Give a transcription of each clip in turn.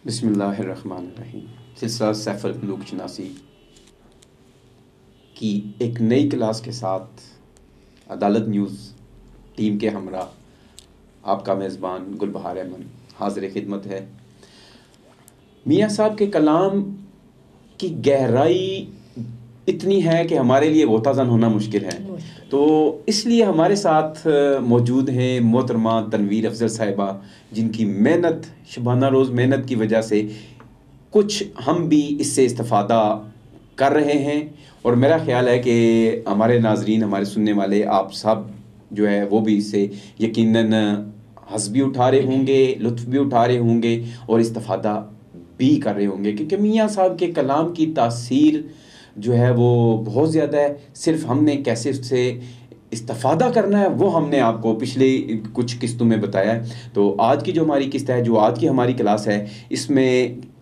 بسم اللہ الرحمن الرحیم۔ سلسلہ سیف الملوک شناسی کی ایک نئی کلاس کے ساتھ عدالت نیوز ٹیم کے ہمراہ آپ کا میزبان گلبہار احمد حاضر خدمت ہے۔ میاں صاحب کے کلام کی گہرائی اتنی ہے کہ ہمارے لیے غوطہ زن ہونا مشکل ہے، تو اس لیے ہمارے ساتھ موجود ہیں محترمہ تنویر افضل صاحبہ، جن کی محنت، شبانہ روز محنت کی وجہ سے کچھ ہم بھی اس سے استفادہ کر رہے ہیں، اور میرا خیال ہے کہ ہمارے ناظرین، ہمارے سننے والے، آپ سب جو ہے وہ بھی اس سے یقیناً حظ بھی اٹھا رہے ہوں گے، لطف بھی اٹھا رہے ہوں گے اور استفادہ بھی کر رہے ہوں گے، کیونکہ میاں صاحب کے کلام کی تاثیر جو ہے وہ بہت زیادہ ہے۔ صرف ہم نے کیسے اس سے استفادہ کرنا ہے وہ ہم نے آپ کو پچھلے کچھ قسطوں میں بتایا ہے۔ تو آج کی جو ہماری قسط ہے، جو آج کی ہماری کلاس ہے، اس میں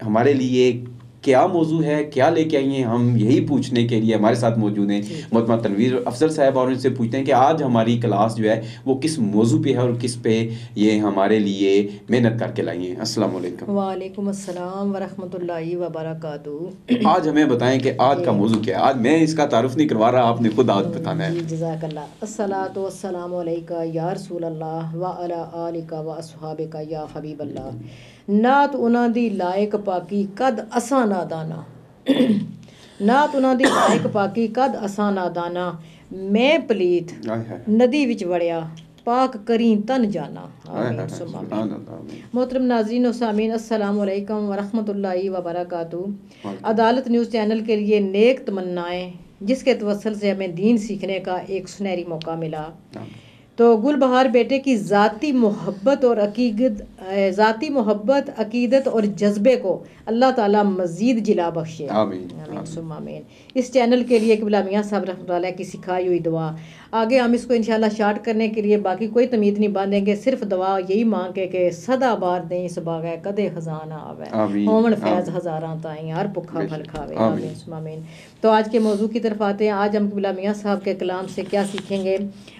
ہمارے لیے کیا موضوع ہے، کیا لے کے آئی ہیں، ہم یہی پوچھنے کے لیے ہمارے ساتھ موجود ہیں محترمہ تنویر افضل صاحب، اور ان سے پوچھتے ہیں کہ آج ہماری کلاس جو ہے وہ کس موضوع پہ ہے اور کس پہ یہ ہمارے لیے محنت کر کے لائی ہیں۔ السلام علیکم۔ وعلیکم السلام ورحمۃ اللہ وبرکاتہ۔ آج ہمیں بتائیں کہ آج کا موضوع کیا ہے۔ آج میں اس کا تعارف نہیں کروا رہا، آپ نے خود آج بتانا ہے۔ جی جزاک اللہ۔ الصلاۃ والسلام علیکہ یا رسول اللہ وعلی آلک و اصحابک یا حبیب اللہ۔ نعت انہاں دی لائق پاکی قد اساں نادانا، نعت انہاں دی لائق پاکی قد اساں نادانا، میں پلیت ندی وچ وڑیا پاک کریں تن جانا۔ آمین ثم آمین۔ محترم ناظرین و سامعین، السلام علیکم ورحمۃ اللہ وبرکاتہ۔ عدالت نیوز چینل کے لیے نیک تمنائیں، جس کے توسل سے ہمیں دین سیکھنے کا ایک سنہری موقع ملا۔ تو گل بہار بیٹے کی ذاتی محبت اور عقیدت اور جذبے کو اللہ تعالیٰ مزید جلا بخشے۔ آمین آمین ثم آمین۔ اس چینل کے لیے قبلہ میاں صاحب رحمۃ اللہ کی سکھائی ہوئی دعا، آگے ہم اس کو انشاءاللہ شارٹ کرنے کے لیے باقی کوئی تمید نہیں باندھیں گے، صرف دعا یہی مانگ کے کہ صدا بار دیں اس باغے کدے خزانہ آوے، ہومن فیض ہزاراں تائیں ہر بھکھا پھل کھاوے۔ آمین ثم آمین۔ تو آج کے موضوع کی طرف آتے ہیں۔ آج ہم قبلہ میاں صاحب کے کلام سے کیا سیکھیں گے؟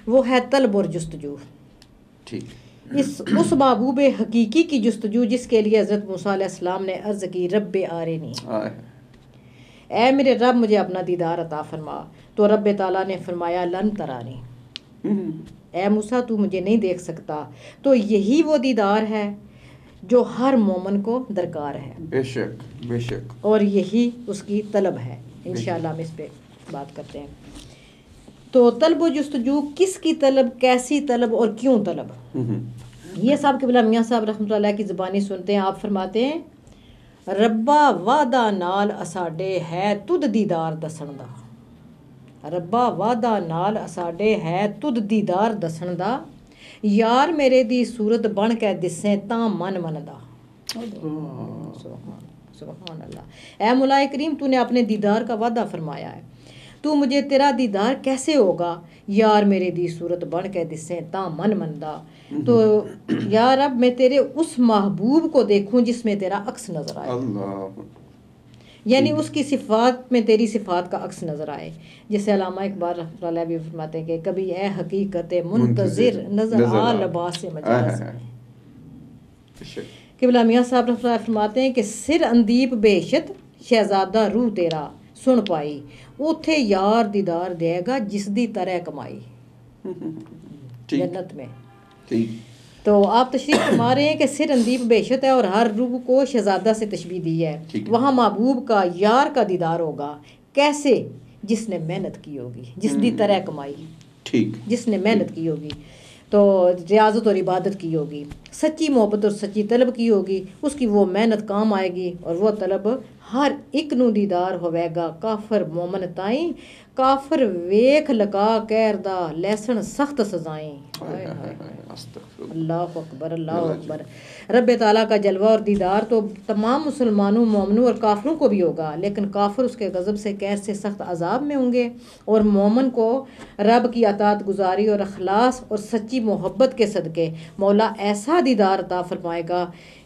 وہ ہے طلب اور جستجو۔ اس محبوب حقیقی کی جستجو جس کے لیے حضرت موسیٰ علیہ السلام نے عرض کی، رب آرینی، اے میرے رب مجھے اپنا دیدار عطا فرما۔ تو رب تعالیٰ نے فرمایا لن ترانی، اے موسیٰ تو مجھے نہیں دیکھ سکتا۔ تو یہی وہ دیدار ہے جو ہر مومن کو درکار ہے، بے شک بے شک، اور یہی اس کی طلب ہے۔ انشاءاللہ ہم اس پہ بات کرتے ہیں۔ تو طلب و جستجو، کس کی طلب، کیسی طلب اور کیوں طلب، یہ سب قبلہ میاں صاحب رحمۃ اللہ کی زبانی سنتے ہیں۔ آپ فرماتے ہیں، ربا وعدہ نال اساڈے ہے تد دیدار دسن دا، ربا وعدہ نال اساڈے ہے تد دیدار دسن دا، یار میرے دی صورت بن کے دسیں تاں من مندا۔ سبحان اللہ۔ اے مولا کریم، تو نے اپنے دیدار کا وعدہ فرمایا ہے، تو مجھے تیرا دیدار کیسے ہوگا؟ یار میرے دی صورت بن کے دسیں تاں من مندا۔ تو یا رب میں تیرے اس محبوب کو دیکھوں جس میں تیرا عکس نظر آئے، یعنی اس کی صفات میں تیری صفات کا عکس نظر آئے۔ جیسے علامہ اقبال رحمۃ اللہ بھی فرماتے ہیں کہ کبھی اے حقیقت منتظر نظر آ لباس مجاز۔ قبلہ میاں صاحب رحمۃ اللہ فرماتے ہیں کہ سر اندیپ بیشت شہزادہ روح تیرا سن پائی، اوتھے یار دیدار دے گا جس دی طرح کمائی، جنت میں۔ تو آپ تشریف فرما رہے ہیں کہ سر اندیپ بیشت ہے اور ہر روح کو شہزادہ سے تشبیہ دی ہے۔ وہاں محبوب کا، یار کا دیدار ہوگا، کیسے؟ جس نے محنت کی ہوگی، جس دی طرح کمائی، جس نے محنت کی ہوگی، تو ریاضت اور عبادت کی ہوگی، سچی محبت اور سچی طلب کی ہوگی، اس کی وہ محنت کام آئے گی، اور وہ طلب ہر ایک نو دیدار ہوئے گا کافر مومن تائیں، کافر ویکھ لکا کہردا لیسن سخت سزائیں۔ اللہ اکبر اللہ اکبر۔ رب تعالیٰ کا جلوہ اور دیدار تو تمام مسلمانوں، مومنوں اور کافروں کو بھی ہوگا، لیکن کافر اس کے غضب سے، قہر سے سخت عذاب میں ہوں گے، اور مومن کو رب کی اطاعت گزاری اور اخلاص اور سچی محبت کے صدقے مولا ایسا دیدار عطا فرمائے گا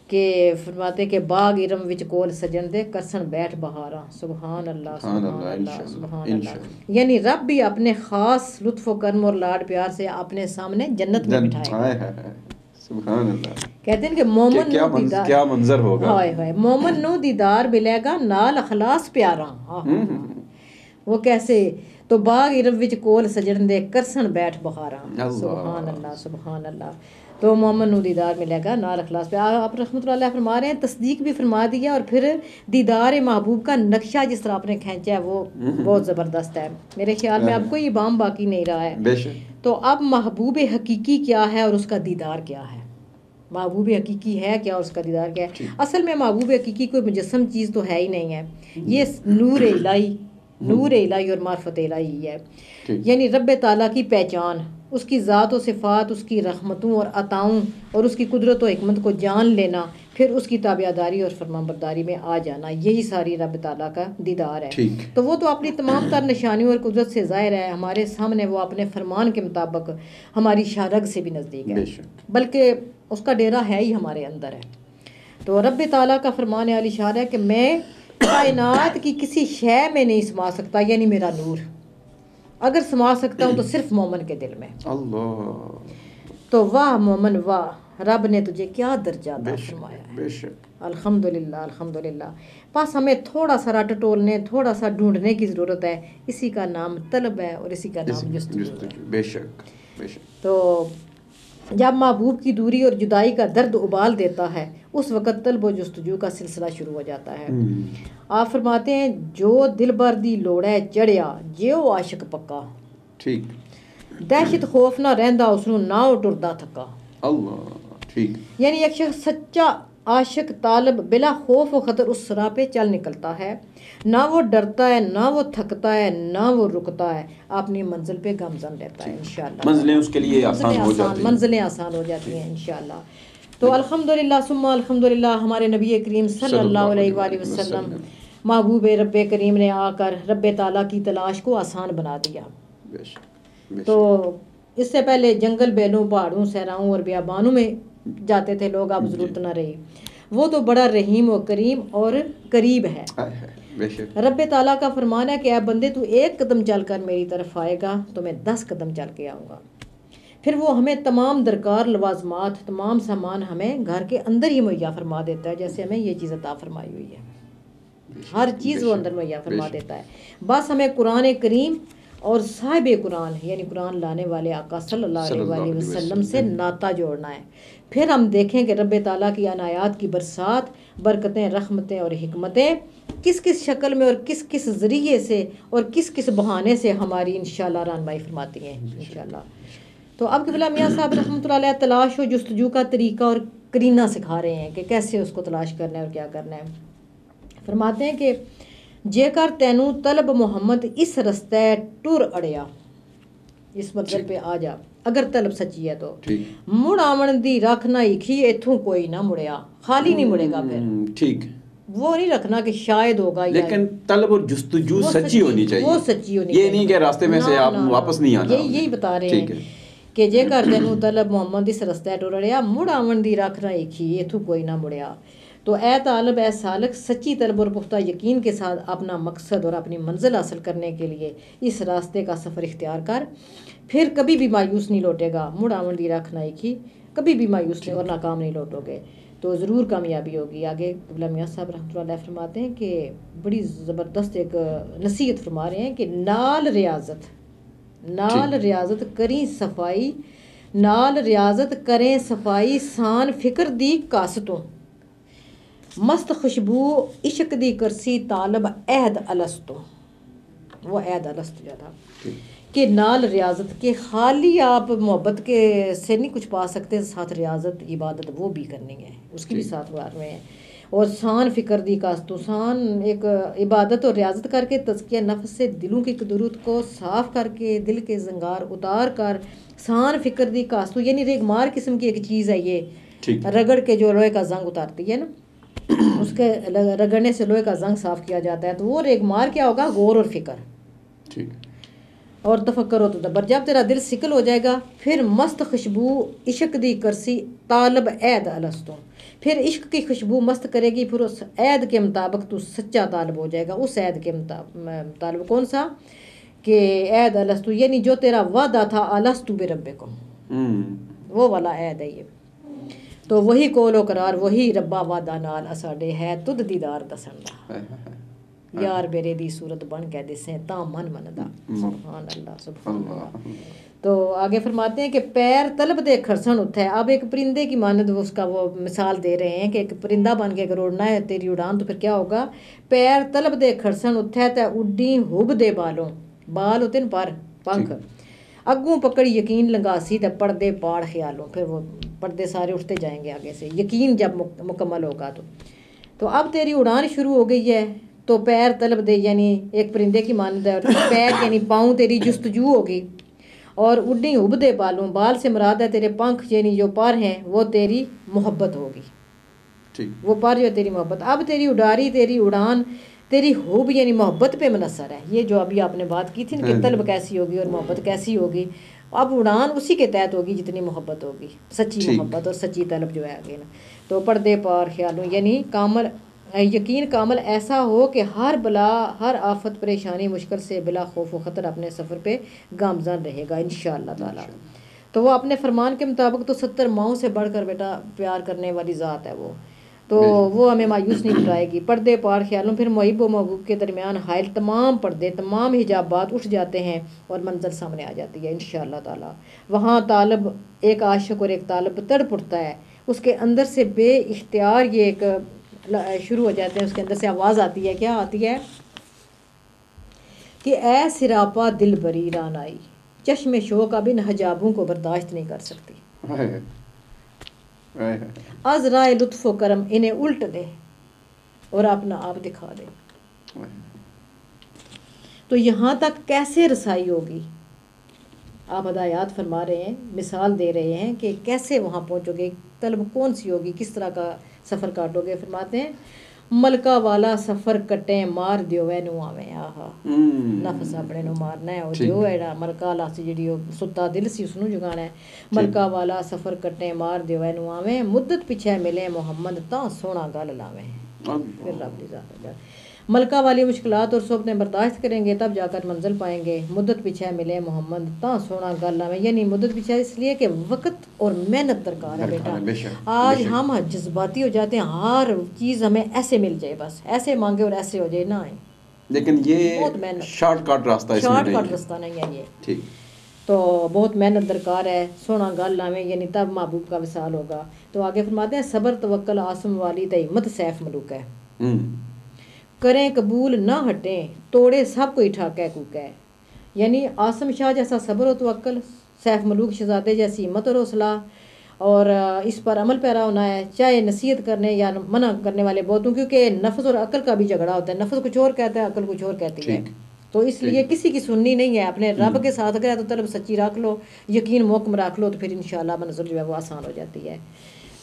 کہ فرماتے کہ باغ ارم وچ کول سجن دے کرسن بیٹھ بہاراں۔ سبحان اللہ سبحان اللہ سبحان اللہ۔ یعنی رب بھی اپنے خاص لطف و کرم اور لاڈ پیار سے اپنے سامنے جنت میں بٹھائے گا۔ سبحان اللہ. کہتے ہیں کہ مومن نو کیا منظر ہوگا. ہائے ہائے مومن نو دیدار ملے گا نال اخلاص پیارا. وہ کیسے تو باغ عرب وچ کول سجن دے کرسن بیٹھ بہاراں. سبحان اللہ سبحان اللہ. تو مومن نو دیدار ملے گا نال اخلاص پہ. آپ رحمۃ اللہ علیہ فرما رہے ہیں تصدیق بھی فرما دیا اور پھر دیدار محبوب کا نقشہ جس طرح آپ نے کھینچا ہے وہ بہت زبردست ہے. میرے خیال میں اب کوئی بام باقی نہیں رہا ہے. تو اب محبوب حقیقی کیا ہے اور اس کا دیدار کیا ہے. محبوب حقیقی ہے کیا اور اس کا دیدار کیا ہے. اصل میں محبوب حقیقی کوئی مجسم چیز تو ہے ہی نہیں ہے. یہ نور الہی اور معرفت الہی ہے. یعنی رب تعالیٰ کی پہچان, اس کی ذات و صفات, اس کی رحمتوں اور عطاؤں اور اس کی قدرت و حکمت کو جان لینا, پھر اس کی تابعداری اور فرمانبرداری میں آ جانا, یہی ساری رب تعالیٰ کا دیدار ہے. تو وہ تو اپنی تمام تر نشانیوں اور قدرت سے ظاہر ہے ہمارے سامنے. وہ اپنے فرمان کے مطابق ہماری شارگ سے بھی نزدیک ہے, بلکہ اس کا ڈیرا ہے ہی ہمارے اندر ہے. تو رب تعالیٰ کا فرمان عالی شان ہے کہ میں کائنات کی کسی شے میں نہیں سما سکتا, یعنی میرا نور اگر سما سکتا ہوں تو صرف مومن کے دل میں. اللہ. تو واہ مومن واہ, رب نے تجھے کیا درجہ عطا فرمایا ہے. الحمدللہ الحمدللہ. بس ہمیں تھوڑا سا رٹ ٹولنے, تھوڑا سا ڈھونڈنے کی ضرورت ہے. اسی کا نام طلب ہے اور اسی کا نام جستجو ہے. بے شک بے شک. تو جب محبوب کی دوری اور جدائی کا درد ابال دیتا ہے اس وقت طلب و جستجو کا سلسلہ شروع ہو جاتا ہے. آپ فرماتے ہیں جو دل بر دی لوڑے چڑھیا جیو عاشق پکا. ٹھیک. دہشت خوف نہ رہندا اس نو نہ ٹردا تھکا. اللہ. ٹھیک. یعنی ایک شخص سچا عاشق طالب بلا خوف و خطر اس راہ پہ چل نکلتا ہے, نہ وہ ڈرتا ہے, نہ وہ تھکتا ہے, نہ وہ رکتا ہے, اپنی منزل پہ گامزن رہتا ہے. انشاءاللہ منزلیں اس کے لیے آسان ہو جاتی ہیں. منزلیں آسان ہو جاتی ہیں انشاءاللہ. تو الحمدللہ ثم الحمدللہ ہمارے نبی کریم صلی اللہ علیہ وآلہ وسلم محبوب رب کریم نے آ کر رب تعالیٰ کی تلاش کو آسان بنا دیا. تو اس سے پہلے جنگل بیلوں پہاڑوں صحراؤں اور بیابانوں میں جاتے تھے لوگ, اب ضرورت نہ رہی. وہ تو بڑا رحیم و کریم اور قریب ہے. رب تعالیٰ کا فرمان ہے کہ اے بندے تو ایک قدم چل کر میری طرف آئے گا تو میں 10 قدم چل کے آؤں گا. پھر وہ ہمیں تمام درکار لوازمات, تمام سامان ہمیں گھر کے اندر ہی مہیا فرما دیتا ہے, جیسے ہمیں یہ چیز عطا فرمائی ہوئی ہے. ہر چیز وہ اندر مہیا فرما دیتا ہے. بس ہمیں قرآن کریم اور صاحب قرآن یعنی قرآن لانے والے آقا صلی اللہ علیہ وآلہ وسلم سے ناطہ جوڑنا ہے. پھر ہم دیکھیں کہ رب تعالیٰ کی عنایات کی برسات, برکتیں, رحمتیں اور حکمتیں کس کس شکل میں اور کس کس ذریعے سے اور کس کس بہانے سے ہماری انشاءاللہ رہنمائی فرماتی ہیں انشاءاللہ. تو اب قبلہ میاں صاحب رحمۃ اللہ علیہ تلاش و جستجو کا طریقہ اور کرینہ سکھا رہے ہیں کہ کیسے اس کو تلاش کرنا ہے اور کیا کرنا ہے. فرماتے ہیں کہ جے کر تینوں طلب محمد اس رستے ٹر اڑیا, اس منزل پہ آ جا اگر طلب سچی ہے تو. مڑ آمن دی رکھ نہ ہی ایتھوں کوئی نہ مڑیا, خالی نہیں مڑے گا پھر. ٹھیک. وہ نہیں رکھنا کہ شاید ہوگا, لیکن طلب اور جستجو سچی ہونی چاہیے. وہ سچی ہونی, یہ نہیں کہ راستے میں سے آپ واپس نہیں آنا. یہی بتا رہے ہیں کہ جے کر تینوں طلب محمد اس رستے ٹر اڑیا مڑ آمن دی رکھ نہ ہی ایتھوں کوئی نہ مڑیا. تو اے طالب اے سالک, سچی طلب اور پختہ یقین کے ساتھ اپنا مقصد اور اپنی منزل حاصل کرنے کے لیے اس راستے کا سفر اختیار کر, پھر کبھی بھی مایوس نہیں لوٹے گا. مڑ آمن دی رکھ نہ ہی, کبھی بھی مایوس نہیں اور ناکام نہیں لوٹو گے تو ضرور کامیابی ہوگی. آگے قبلہ میاں صاحب رحمۃ اللہ علیہ فرماتے ہیں کہ بڑی زبردست ایک نصیحت فرما رہے ہیں کہ نال ریاضت کریں صفائی, نال ریاضت کریں صفائی سان فکر دی کاستوں, مست خوشبو عشق دی کرسی طالب عہد الستوں. وہ عہد الست جو تھا کہ نال ریاضت کے خالی آپ محبت کے سے نہیں کچھ پا سکتے, ساتھ ریاضت عبادت وہ بھی کرنی ہے, اس کی بھی ساتھ بار میں ہے. اور سان فکر دی کاستوں, سان ایک عبادت اور ریاضت کر کے تزکیہ نفس سے دلوں کی قدرت کو صاف کر کے دل کے زنگار اتار کر سان فکر دی کاستوں, یعنی ریگمار قسم کی ایک چیز ہے یہ, رگڑ کے جو لوہے کا زنگ اتارتی ہے نا, اس کے رگڑنے سے لوہے کا زنگ صاف کیا جاتا ہے. تو وہ ریگمار کیا ہوگا؟ غور اور فکر اور تفکر و تدبر. جب تیرا دل سکل ہو جائے گا پھر مست خوشبو عشق دی کرسی طالب عہد الستوں, پھر عشق کی خوشبو مست کرے گی, پھر اس عہد کے مطابق تو سچا طالب ہو جائے گا. اس عہد کے طالب کون سا؟ کہ عہد الستو, یعنی جو تیرا وعدہ تھا الستو بربکم, وہ والا عہد ہے یہ. تو وہی کول و قرار وہی ربا وعدہ نال اساڈے ہے تد دیدار دسن دا یار میرے دی صورت بن کے دسیں تا من مندا سبحان اللہ سبحان اللہ. تو آگے فرماتے ہیں کہ پیر طلب دے کھرسن اٹھا ہے. اب ایک پرندے کی مانند اس کا وہ مثال دے رہے ہیں کہ ایک پرندہ بن کے اگر اڑنا ہے تیری اڑان تو پھر کیا ہوگا. پیر طلب دے کھرسن اٹھا ہے تے اڈی ہوب دے بالوں بال ہوتے ہیں پر پنکھ اگوں پکڑ یقین لنگاسی تے پردے پاڑ خیالوں. پھر وہ پردے سارے اٹھتے جائیں گے آگے سے یقین جب مکمل ہوگا تو اب تیری اڑان شروع ہو گئی ہے. تو پیر طلب دے یعنی ایک پرندے کی مانند ہے. پیر یعنی پاؤں تیری جستجو ہوگی اور اڈی ابدے بالوں بال سے مراد ہے تیرے پنکھ یعنی جو پر ہیں وہ تیری محبت ہوگی وہ پر جو تیری محبت. اب تیری اڈاری تیری اڑان تیری ہوب یعنی محبت پہ منحصر ہے. یہ جو ابھی آپ نے بات کی تھی نا کہ طلب کیسی ہوگی اور محبت کیسی ہوگی. اب اڑان اسی کے تحت ہوگی جتنی محبت ہوگی سچی محبت اور سچی طلب جو ہے آگے نا. تو پردے پار خیالوں یعنی کامل یقین کامل ایسا ہو کہ ہر بلا ہر آفت پریشانی مشکل سے بلا خوف و خطر اپنے سفر پہ گامزن رہے گا انشاءاللہ تعالی. تو وہ اپنے فرمان کے مطابق تو 70 ماؤں سے بڑھ کر بیٹا پیار کرنے والی ذات ہے وہ. تو وہ ہمیں مایوس نہیں کرائے گی. پردے پار خیالوں پھر محب و محبوب کے درمیان حائل تمام پردے تمام حجابات اٹھ جاتے ہیں اور منظر سامنے آ جاتی ہے انشاءاللہ تعالی. وہاں طالب ایک عاشق اور ایک طالب تڑپ اٹھتا ہے. اس کے اندر سے بے اختیار یہ ایک شروع ہو جاتے ہیں. اس کے اندر سے آواز آتی ہے کیا آتی ہے کہ اے سراپا دل بری رانائی چشم شوق اب ان حجابوں کو برداشت نہیں کر سکتی. از رائے لطف و کرم انہیں الٹ دے اور اپنا آپ دکھا دے. تو یہاں تک کیسے رسائی ہوگی آپ ہدایات فرما رہے ہیں مثال دے رہے ہیں کہ کیسے وہاں پہنچو گے طلب کون سی ہوگی کس طرح کا سفر کاٹو گے. فرماتے ہیں ملکہ والا سفر کٹیں مار دیو وے نو آویں. آہا نفس اپنے نو مارنا ہے. وہ جو ہے ملکہ والا سی جڑی ستا دل سی اس نو جگانا ہے. ملکہ والا سفر کٹیں مار دیو وے نو آویں مدت پیچھے ملے محمد تاں سونا گل لاویں. پھر رب دی ذات ہے. ملکہ والی مشکلات اور صحبتیں برداشت کریں گے تب جا کر منزل پائیں گے. مدت پیچھے ملے محمد تاں سونا گل لاویں یعنی مدت پیچھے اس لیے کہ وقت اور محنت درکار ہے بیٹا. آج ہم جذباتی ہو جاتے ہیں ہر چیز ہمیں ایسے مل جائے بس ایسے مانگے اور ایسے ہو جائے نہ آئے. لیکن یہ شارٹ کٹ راستہ نہیں ہے یہ. تو بہت محنت درکار ہے. سونا گل لاویں یعنی تب محبوب کا وصال ہوگا. تو آگے فرماتے ہیں صبر توکل عاصم والی تے ہمت سیف ملوک ہے. کریں قبول نہ ہٹیں توڑے سب کوئی ٹھاکے کوکے. یعنی عاصم شاہ جیسا صبر و توکل سیف ملوک شہزادے جیسی ہمت اور حوصلہ اور اس پر عمل پیرا ہونا ہے چاہے نصیحت کرنے یا منع کرنے والے بہتوں. کیونکہ نفس اور عقل کا بھی جھگڑا ہوتا ہے. نفس کچھ اور کہتا ہے عقل کچھ اور کہتی ہے. تو اس لیے کسی کی سننی نہیں ہے. اپنے رب کے ساتھ اگر ہے تو طلب سچی رکھ لو یقین محکم رکھ لو تو پھر انشاءاللہ منزل جو ہے وہ آسان ہو جاتی ہے.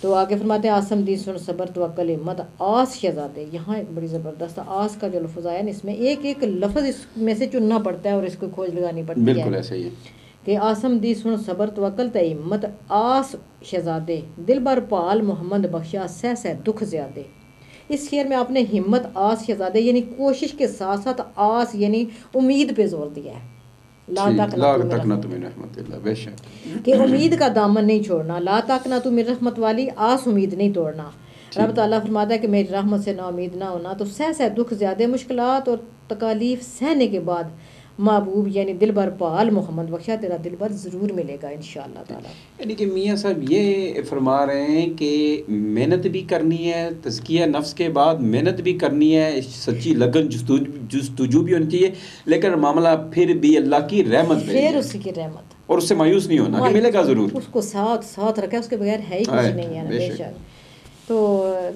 تو آگے فرماتے ہیں آسم دی سن صبر توکل ہمت آس شہزادے. یہاں ایک بڑی زبردست آس کا جو لفظ آیا نا اس میں ایک ایک لفظ اس میں سے چننا پڑتا ہے اور اس کو کھوج لگانی پڑتی ہے. بالکل ایسا ہی ہے کہ آسم دی سن صبر توکل تے ہمت آس شہزادے دل بر پال محمد بخشا سہ سہ دکھ زیادے. اس شعر میں آپ نے ہمت آس شہزادے یعنی کوشش کے ساتھ ساتھ آس یعنی امید پہ زور دیا ہے. لا تقنطوا من رحمت اللہ بے شک کہ امید کا دامن نہیں چھوڑنا. لا تقنطوا من رحمت والی آس امید نہیں توڑنا. رب تعالیٰ فرماتا ہے کہ میری رحمت سے نا امید نہ ہونا. تو سہ سہ دکھ زیادہ مشکلات اور تکالیف سہنے کے بعد محبوب یعنی دل بر پال محمد بخشا تیرا دل بر ضرور ملے گا انشاءاللہ تعالیٰ. یعنی کہ میاں صاحب یہ فرما رہے ہیں کہ محنت بھی کرنی ہے تزکیہ نفس کے بعد محنت بھی کرنی ہے سچی لگن جستجو بھی ہونی چاہیے لیکن معاملہ پھر بھی اللہ کی رحمت پھر اسی کی رحمت اور اس سے مایوس نہیں ہونا کہ ملے گا ضرور. اس کو ساتھ رکھے اس کے بغیر ہے ہی کچھ نہیں ہے بے شک. تو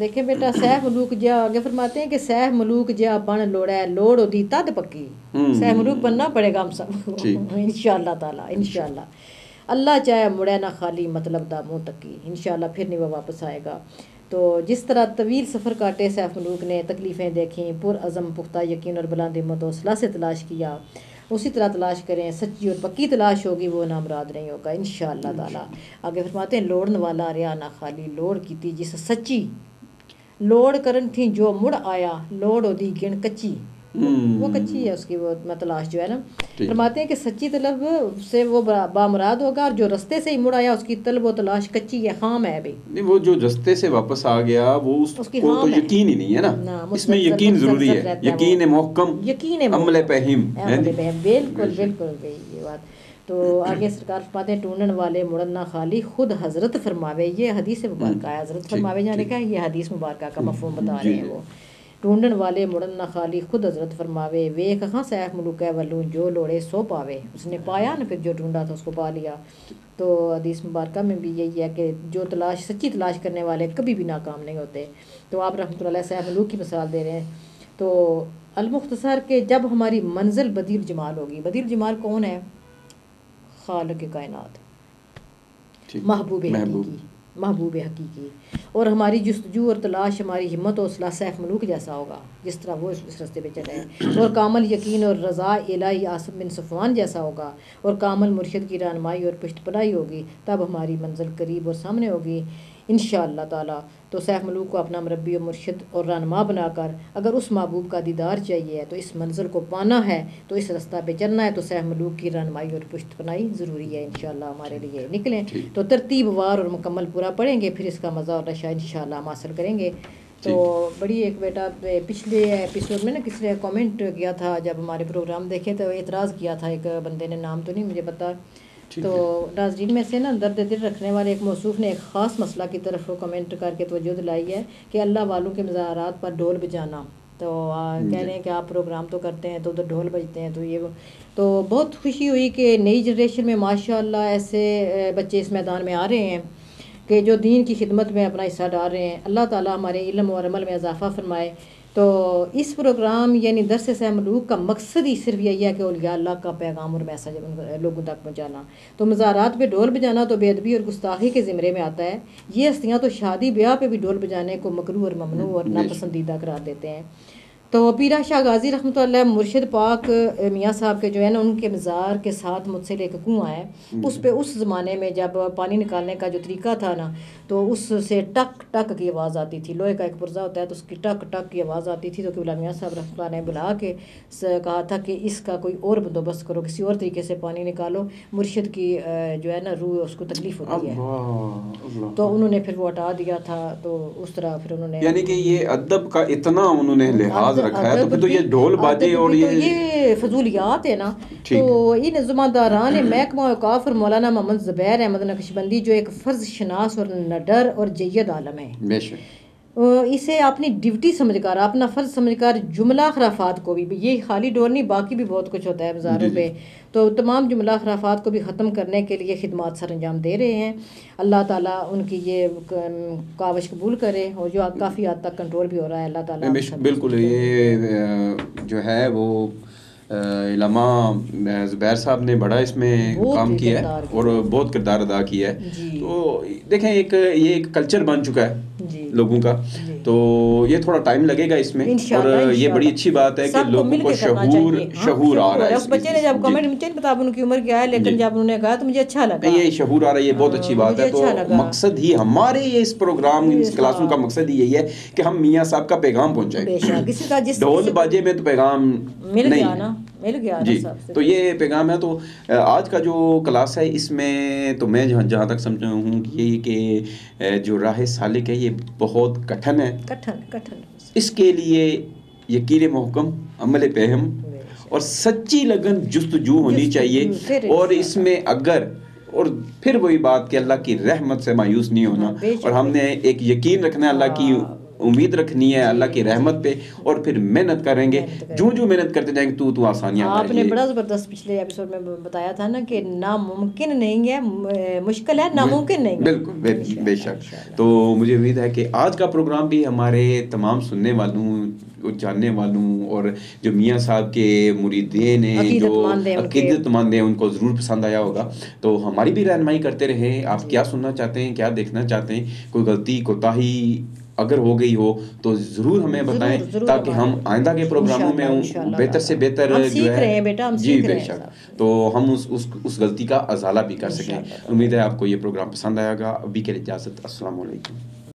دیکھیں بیٹا سہ ملوک جا آگے فرماتے ہیں کہ سہ ملوک جا بن لوڑا ہے لوڑ ہوتی تد پکی. سہ ملوک بننا پڑے گا ہم سب کو انشاءاللہ تعالیٰ انشاءاللہ. اللہ چاہے مڑے نہ خالی مطلب دا منہ تکی انشاءاللہ پھر نہیں وہ واپس آئے گا. تو جس طرح طویل سفر کاٹے سیف ملوک نے تکلیفیں دیکھیں پر عزم پختہ یقین اور بلند ہمت و حوصلہ سے تلاش کیا اسی طرح تلاش کریں. سچی اور پکی تلاش ہوگی وہ نامراد نہیں ہوگا انشاءاللہ تعالیٰ. آگے فرماتے ہیں لوڑن والا ریا نہ خالی لوڑ کیتی جس سچی لوڑ کرن تھی جو مڑ آیا لوڑ ہو دی گن کچی. وہ کچی ہے اس کی وہ تلاش جو ہے نا. فرماتے ہیں کہ سچی طلب سے وہ بامراد ہوگا، اور جو رستے سے ہی مڑ آیا اس کی طلب و تلاش کچی ہے، خام ہے. نہیں وہ جو رستے سے واپس آ گیا وہ اس کو تو یقین ہی نہیں ہے نا، اس میں یقین ضروری ہے، یقین محکم، عمل پہم. بالکل بالکل یہ بات. تو آگے سرکار فرماتے ہیں ڈھونڈن والے مڑن نہ خالی خود حضرت فرماوے. یہ حدیث مبارکہ ہے، حضرت فرماوے جانے کا یہ حدیث مبارکہ کا مفہوم بتا رہے ہیں وہ. ڈھونڈن والے مڑن نہ خالی خود حضرت فرماوے، ویکھ ہاں سیف ملوک ہے ولوں جو لوڑے سو پاوے. اس نے پایا نا، پھر جو ڈھونڈا تھا اس کو پا لیا. تو حدیث مبارکہ میں بھی یہی ہے کہ جو سچی تلاش کرنے والے کبھی بھی ناکام نہیں ہوتے. تو آپ رحمۃ اللہ علیہ سیف ملوک کی مثال دے رہے ہیں. تو المختصر کہ جب ہماری منزل بدیل جمال ہوگی. بدیل جمال کون ہے؟ خالق کائنات، محبوب حقیقی. اور ہماری جستجو اور تلاش، ہماری ہمت و حوصلہ سیف ملوک جیسا ہوگا جس طرح وہ اس رستے پہ چلے. اور کامل یقین اور رضا الہی آصف بن صفوان جیسا ہوگا. اور کامل مرشد کی رہنمائی اور پشت پناہی ہوگی. تب ہماری منزل قریب اور سامنے ہوگی انشاءاللہ تعالیٰ. تو سیف ملوک کو اپنا مربی و مرشد اور رہنما بنا کر اگر اس محبوب کا دیدار چاہیے تو اس منزل کو پانا ہے، تو اس رستہ پہ چلنا ہے، تو سیف ملوک کی رہنمائی اور پشت پناہی ضروری ہے. انشاءاللہ ہمارے لیے نکلیں تو ترتیب وار اور مکمل پورا پڑھیں گے، پھر اس کا مزہ اور نشہ انشاءاللہ ہم حاصل کریں گے. تو بڑی ایک بیٹا پچھلے ایپیسوڈ میں نا کس نے کامنٹ کیا تھا، جب ہمارے پروگرام دیکھے تو اعتراض کیا تھا ایک بندے نے، نام تو نہیں مجھے پتا. تو ناظرین میں سے نا درد دل رکھنے والے ایک موصوف نے ایک خاص مسئلہ کی طرف کمنٹ کر کے توجہ دلائی ہے کہ اللہ والوں کے مزارات پر ڈھول بجانا. تو کہہ رہے ہیں کہ آپ پروگرام تو کرتے ہیں تو ادھر ڈھول بجتے ہیں. تو بہت خوشی ہوئی کہ نئی جنریشن میں ماشاءاللہ ایسے بچے اس میدان میں آ رہے ہیں کہ جو دین کی خدمت میں اپنا حصہ ڈال رہے ہیں. اللہ تعالیٰ ہمارے علم اور عمل میں اضافہ فرمائے. تو اس پروگرام یعنی درس سیف ملوک کا مقصد ہی صرف یہی ہے کہ اولیاء اللہ کا پیغام اور میسج لوگوں تک پہنچانا. تو مزارات پہ ڈھول بجانا تو بے ادبی اور گستاخی کے زمرے میں آتا ہے. یہ ہستیاں تو شادی بیاہ پہ بھی ڈھول بجانے کو مکروہ اور ممنوع اور ناپسندیدہ قرار دیتے ہیں. تو پیرا شاہ غازی رحمۃ اللہ مرشد پاک میاں صاحب کے جو ہے نا ان کے مزار کے ساتھ مجھ سے ایک کنواں ہے. اس پہ اس زمانے میں جب پانی نکالنے کا جو طریقہ تھا نا، تو اس سے ٹک ٹک کی آواز آتی تھی. لوہے کا ایک پرزہ ہوتا ہے تو اس کی ٹک ٹک کی آواز آتی تھی. تو قبلہ میاں صاحب رحمۃ اللہ نے بلا کے کہا تھا کہ اس کا کوئی اور بندوبست کرو، کسی اور طریقے سے پانی نکالو، مرشد کی جو ہے نا روح اس کو تکلیف ہوتی ہے. تو انہوں نے پھر وہ ہٹا دیا تھا. تو اس طرح پھر انہوں نے یعنی کہ یہ ادب کا اتنا انہوں نے لحاظ رکھا ہے. تو پھر تو یہ ڈھول باجے اور یہ فضولیات ہے نا. تو ان ذمہ داران محکمہ اوقاف اور مولانا محمد زبیر احمد نقشبندی جو ایک فرض شناس اور نڈر اور جید عالم ہے، بے شک اسے اپنی ڈیوٹی سمجھ کر، اپنا فرض سمجھ کر جملہ خرافات کو بھی، یہ خالی ڈور نہیں باقی بھی بہت کچھ ہوتا ہے مزاروں پہ، تو تمام جملہ خرافات کو بھی ختم کرنے کے لیے خدمات سر انجام دے رہے ہیں. اللہ تعالیٰ ان کی یہ کاوش قبول کرے، اور جو کافی حد تک کنٹرول بھی ہو رہا ہے. اللہ تعالیٰ بالکل. یہ جو ہے وہ علامہ زبیر صاحب نے بڑا اس میں کام کیا ہے اور بہت کردار ادا کیا ہے. تو دیکھیں یہ ایک کلچر بن چکا ہے لوگوں کا. تو یہ تھوڑا ٹائم لگے گا اس میں، اور یہ بڑی اچھی بات ہے کہ لوگوں کو شعور آ رہا ہے. اس بچے نے جب کمنٹ مجھے نہیں پتا ان کی عمر کیا ہے، لیکن جب انہوں نے کہا تو مجھے اچھا لگا. یہ شعور آ رہا ہے، یہ بہت اچھی بات ہے. تو مقصد ہی ہمارے یہ اس پروگرام اس کلاسوں کا مقصد ہی یہی ہے کہ ہم میاں صاحب کا پیغام پہنچائیں. ڈھول باجے میں تو پیغام مل گیا نا، مل گیا جی. تو یہ پیغام ہے. تو آج کا جو کلاس ہے اس میں تو میں جہاں تک سمجھا ہوں یہی کہ جو راہ سالک ہے یہ بہت کٹھن ہے. اس کے لیے یقین محکم، عمل پہم اور سچی لگن جستجو ہونی چاہیے. اور اس میں اور پھر وہی بات کہ اللہ کی رحمت سے مایوس نہیں ہونا، اور ہم نے ایک یقین رکھنا ہے، اللہ کی امید رکھنی ہے اللہ کی رحمت پہ، اور پھر محنت کریں گے. جو محنت کرتے جائیں گے تو آسانیاں. آپ نے بڑا زبردست پچھلے ایپیسوڈ میں بتایا تھا نا کہ ناممکن نہیں ہے، مشکل ہے، ناممکن نہیں ہے. بالکل بے شک. تو مجھے امید ہے کہ آج کا پروگرام بھی ہمارے تمام سننے والوں، جاننے والوں، اور جو میاں صاحب کے مریدین ہیں، جو عقیدت مند ہیں، ان کو ضرور پسند آیا ہوگا. تو ہماری بھی رہنمائی کرتے رہیں. آپ کیا سننا چاہتے ہیں، کیا دیکھنا چاہتے ہیں، کوئی غلطی کوتاہی اگر ہو گئی ہو تو ضرور ہمیں بتائیں، تاکہ ہم آئندہ کے پروگراموں میں بہتر سے بہتر جو ہے جی بے شک تو ہم اس غلطی کا ازالہ بھی کر سکیں. امید ہے آپ کو یہ پروگرام پسند آئے گا. ابھی کے لیے اجازت. السلام علیکم.